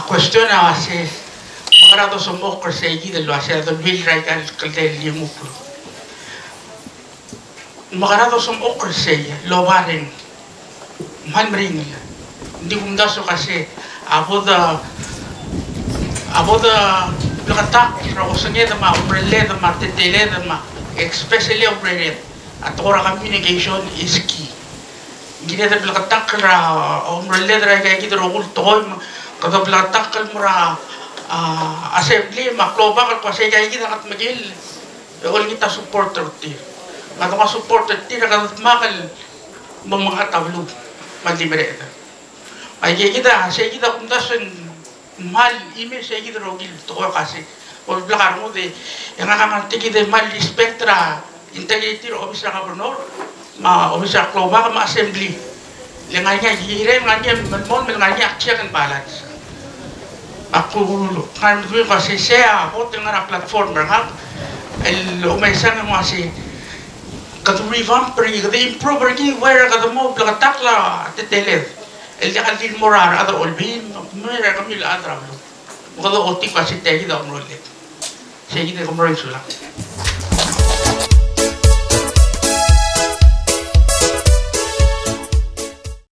cuestión hace magarato somos persegi de lo hace del vil raigal del yemuplo magarato somos persegi lo baren man ring di bundaso kasi aboda lakata rokosnya dama umbrella dama tetele dama especially umbrella at ora communication is key gini ada lakata kra umbrella dra kayak gitu rokul toy kada lakata kal mura assembly makloba kal pasay kayak gitu kat magil ol kita supporter ti kada ka supporter ti kada makal mga tablo mandi mereka ay kita say kita kundasan mal email saya gitu rogil to kasi ol blakar mo de yang akan tiki de mal spectra integrity officer gobernador ma officer kloba ma assembly lenganya hire nganya mon nganya check and balance aku kan dulu kasi saya hotel ngara platform berhak el umesan mo asi kadu revamp pergi kadu improve pergi where kadu mo blakatakla tetelet اللي قال لي المرار هذا أولبين مرة كمل أدرى له وهذا أوتي قاسي تاجي ده أمره لك شيء كده كمرة يسولا